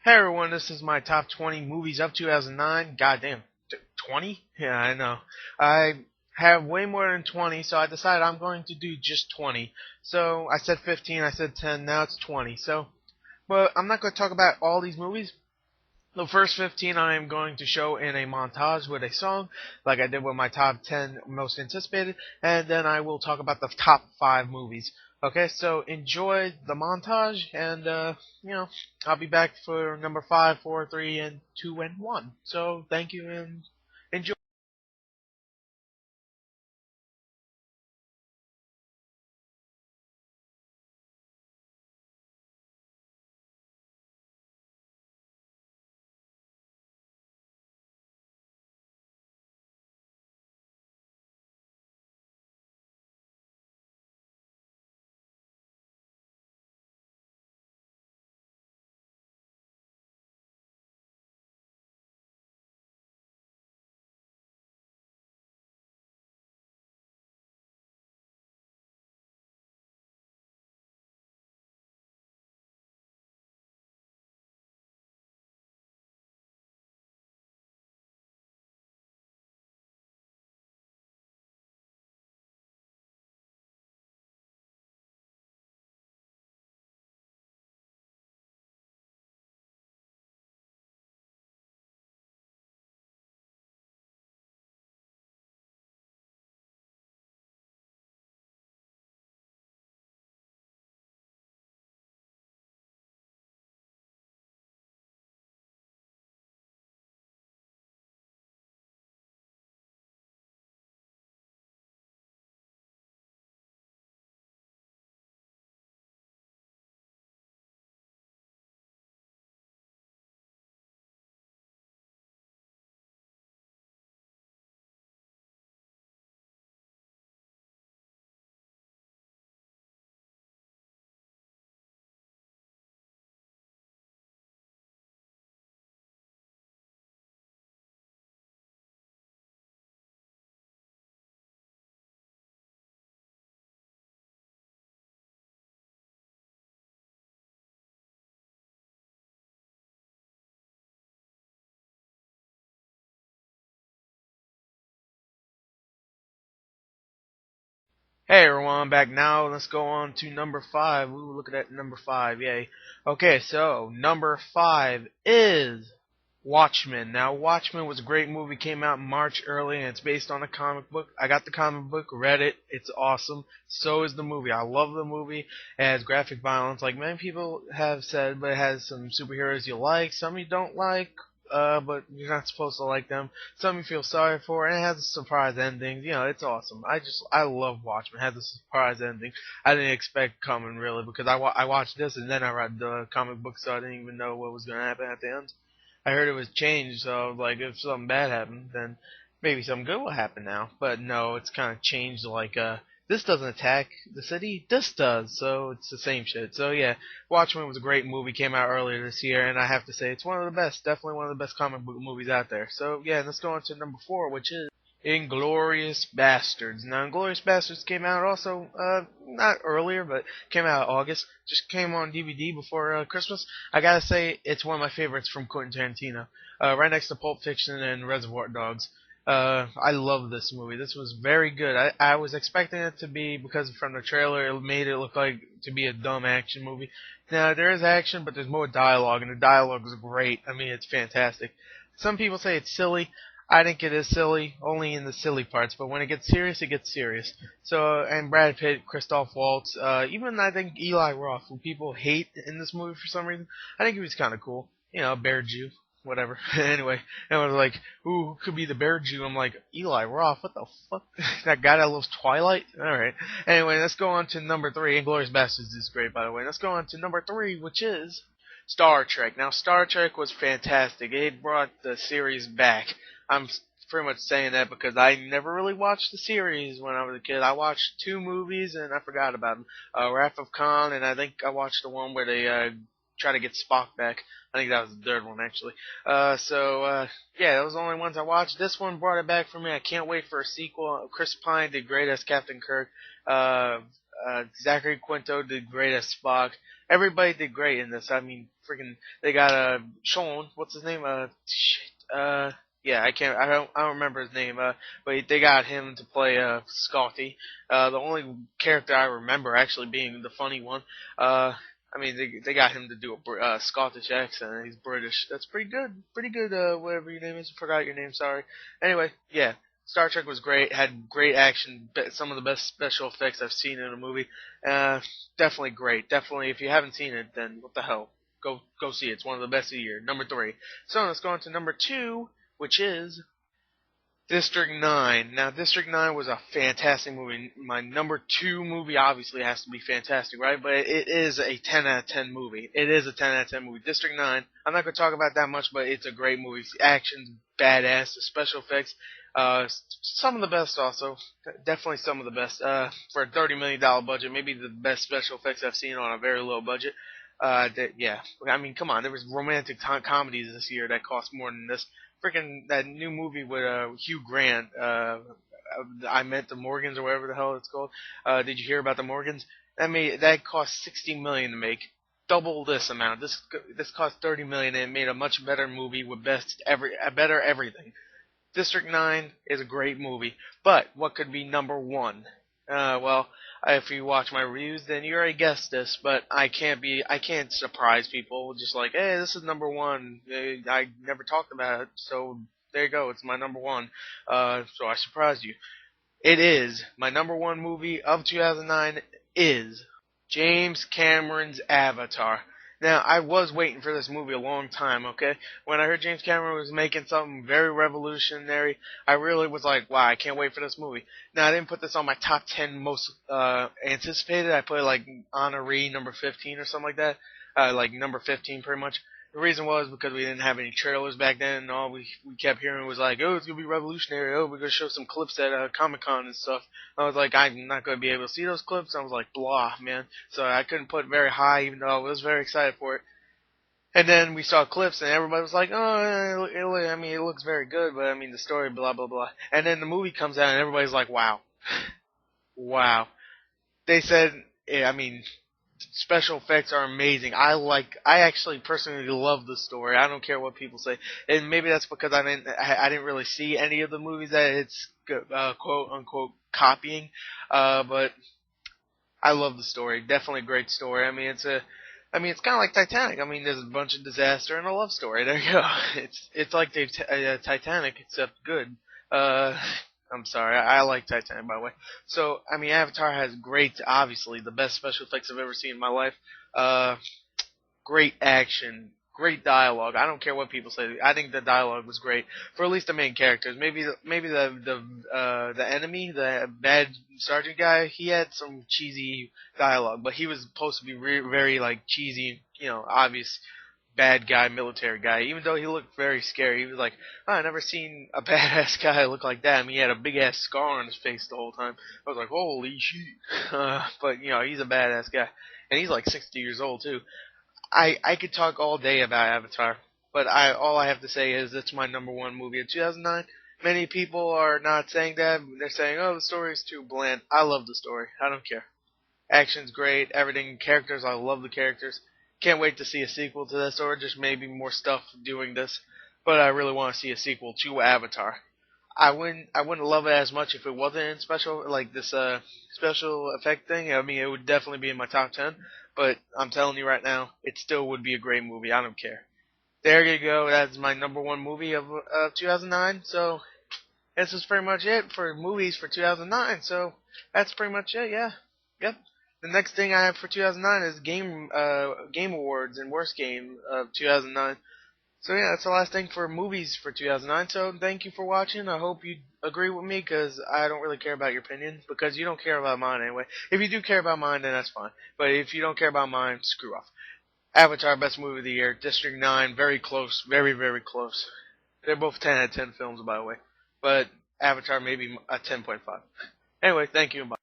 Hey everyone, this is my top 20 movies of 2009. Goddamn, 20? Yeah, I know. I have way more than 20, so I decided I'm going to do just 20. So I said 15, I said 10, now it's 20. But I'm not going to talk about all these movies. The first 15 I am going to show in a montage with a song, like I did with my top 10 most anticipated, and then I will talk about the top 5 movies. Okay, so enjoy the montage, and I'll be back for number 5, 4, 3, and 2, and 1. So thank you and enjoy. Hey everyone, I'm back now. Let's go on to number 5. We were looking at number 5, yay. Okay, so number 5 is Watchmen. Now, Watchmen was a great movie, came out in March early, and it's based on a comic book. I got the comic book, read it, it's awesome. So is the movie. I love the movie. It has graphic violence, like many people have said, but it has some superheroes you like, some you don't like, but you're not supposed to like them. Some you feel sorry for, and it has a surprise ending. It's awesome. I love Watchmen. It has a surprise ending. I didn't expect coming really because I watched this and then I read the comic book, so I didn't even know what was going to happen at the end. I heard it was changed, so like if something bad happened, then maybe something good will happen now. But no, it's kind of changed. Like this doesn't attack the city, this does, so it's the same shit. So yeah, Watchmen was a great movie, came out earlier this year, and I have to say it's one of the best, definitely one of the best comic book movies out there. So yeah, let's go on to number 4, which is Inglorious Bastards. Now, Inglorious Bastards came out also, not earlier, but came out in August. Just came on DVD before Christmas. I gotta say, it's one of my favorites from Quentin Tarantino. Right next to Pulp Fiction and Reservoir Dogs. I love this movie. This was very good. I was expecting it to be, because from the trailer, it made it look like to be a dumb action movie. Now, there is action, but there's more dialogue, and the dialogue is great. I mean, it's fantastic. Some people say it's silly. I think it is silly, only in the silly parts, but when it gets serious, it gets serious. So, and Brad Pitt, Christoph Waltz, even I think Eli Roth, who people hate in this movie for some reason, I think he was kind of cool. Bear Jew, whatever. Anyway, and I was like, ooh, who could be the Bear Jew? I'm like, Eli Roth, what the fuck? That guy that loves Twilight? Alright. Anyway, let's go on to number 3. Inglourious Basterds is great, by the way. Let's go on to number 3, which is Star Trek. Now, Star Trek was fantastic. It brought the series back. I'm pretty much saying that because I never really watched the series when I was a kid. I watched 2 movies and I forgot about them. Wrath of Khan, and I think I watched the one where they try to get Spock back. I think that was the third one actually. Yeah, those are the only ones I watched. This one brought it back for me. I can't wait for a sequel. Chris Pine did great as Captain Kirk. Zachary Quinto did great as Spock. Everybody did great in this. I mean, freaking, they got Sean. What's his name? Yeah, I don't remember his name. But they got him to play Scotty. The only character I remember actually being the funny one. I mean, they got him to do a Scottish accent. He's British. That's pretty good. Pretty good. Whatever your name is, I forgot your name. Sorry. Anyway, yeah. Star Trek was great. Had great action. Some of the best special effects I've seen in a movie. Definitely great. Definitely, if you haven't seen it, then what the hell? Go see it. It's one of the best of the year. Number 3. So let's go on to number 2, which is District 9. Now, District 9 was a fantastic movie. My number 2 movie obviously has to be fantastic, right? But it is a 10 out of 10 movie. It is a 10 out of 10 movie. District 9, I'm not going to talk about that much, but it's a great movie. The action's badass. The special effects, some of the best also. Definitely some of the best. For a $30 million budget, maybe the best special effects I've seen on a very low budget. Yeah. I mean, come on. There was romantic comedies this year that cost more than this. Freaking that new movie with Hugh Grant, I Met the Morgans or whatever the hell it's called. Did you hear about the Morgans? That cost $60 million to make, double this amount. This cost $30 million and it made a much better movie with better everything. District 9 is a great movie, but what could be number 1? Well, if you watch my reviews, then you already guessed this, but I can't surprise people just like, hey, this is number 1. I never talked about it, so there you go. It's my number 1. So I surprised you. It is my number 1 movie of 2009 is James Cameron's Avatar. Now, I was waiting for this movie a long time, okay? When I heard James Cameron was making something very revolutionary, I really was like, wow, I can't wait for this movie. Now, I didn't put this on my top 10 most anticipated. I put it like honoree number 15 or something like that. Like number 15 pretty much. The reason was because we didn't have any trailers back then, and all we kept hearing was like, oh, it's going to be revolutionary. Oh, we're going to show some clips at Comic-Con and stuff. I was like, I'm not going to be able to see those clips. I was like, blah, man. So I couldn't put it very high, even though I was very excited for it. And then we saw clips, and everybody was like, oh, it looks very good, but I mean, the story, blah, blah, blah. And then the movie comes out, and everybody's like, wow. Wow. They said, I mean, special effects are amazing. I actually personally love the story. I don't care what people say, and maybe that's because I didn't really see any of the movies that it's quote unquote copying. But I love the story. Definitely a great story. I mean, it's kind of like Titanic. I mean, there's a bunch of disaster and a love story. There you go. It's like Titanic except good. I'm sorry, I like Titanic, by the way. So, I mean, Avatar has obviously, the best special effects I've ever seen in my life. Great action, great dialogue. I don't care what people say. I think the dialogue was great for at least the main characters. Maybe the enemy, the bad sergeant guy, he had some cheesy dialogue, but he was supposed to be very like cheesy, obvious bad guy, military guy. Even though he looked very scary, he was like, oh, I never seen a badass guy look like that. I mean, he had a big ass scar on his face the whole time. I was like, holy shit. But he's a badass guy, and he's like 60 years old too. I could talk all day about Avatar, but all I have to say is it's my number 1 movie of 2009. Many people are not saying that. They're saying, oh, the story is too bland. I love the story. I don't care. Action's great. Everything. Characters. I love the characters. Can't wait to see a sequel to this, or just maybe more stuff doing this. But I really want to see a sequel to Avatar. I wouldn't love it as much if it wasn't in special effect thing. I mean, it would definitely be in my top 10. But I'm telling you right now, it still would be a great movie. I don't care. There you go. That's my number 1 movie of 2009. So this is pretty much it for movies for 2009. So that's pretty much it. Yeah. Yep. The next thing I have for 2009 is Game Awards and Worst Game of 2009. So yeah, that's the last thing for movies for 2009. So thank you for watching. I hope you agree with me, because I don't really care about your opinion, because you don't care about mine anyway. If you do care about mine, then that's fine. But if you don't care about mine, screw off. Avatar, best movie of the year. District 9, very close. Very, very close. They're both 10 out of 10 films, by the way. But Avatar maybe a 10.5. Anyway, thank you and bye.